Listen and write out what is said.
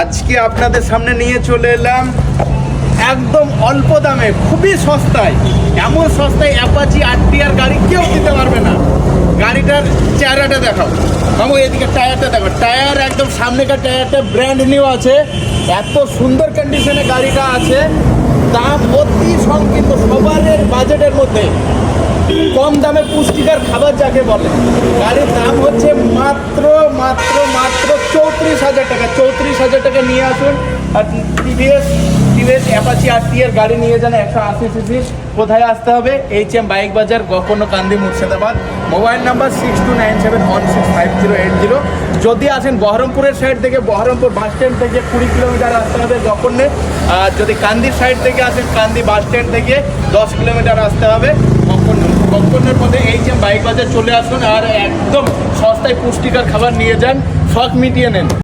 আজকে আপনাদের সামনে নিয়ে চলে এলাম একদম অল্প দামে, খুবই সস্তায়, এমন সস্তায় অ্যাপাচি RTR গাড়ি কেউ দিতে পারবে না। গাড়িটার চেহারাটা দেখাও মামু, এদিকে টায়ারটা দেখো, টায়ার একদম সামনেকার টায়ারটা ব্র্যান্ড নিউ আছে, এত সুন্দর কন্ডিশনে গাড়িটা আছে। দাম অতি সংকীর্ণ, সবার বাজেটের মধ্যে, কম দামে পুষ্টিকর খাবার যাকে বলে। গাড়ির দাম হচ্ছে মাত্র মাত্র মাত্র 34,000 টাকা। 34,000 টাকা নিয়ে আসুন আর টিভিএস অ্যাপাচি RTR গাড়ি নিয়ে যান 180 সিসি। কোথায় আসতে হবে? HM বাইক বাজার, গকর্ণকান্দি, মুর্শিদাবাদ। Mobile number 6297165080। যদি আসেন বহরমপুরের সাইড থেকে, বহরমপুর বাস স্ট্যান্ড থেকে 20 কিলোমিটার আসতে হবে গকর্ণে। আর যদি কান্দির সাইড থেকে আসেন, কান্দি বাস স্ট্যান্ড থেকে 10 কিলোমিটার আসতে হবে গকর্ণের মধ্যে HM বাইক বাজার চলে আসুন আর একদম সস্তায় পুষ্টিকর খাবার নিয়ে যান, শখ মিটিয়ে নেন।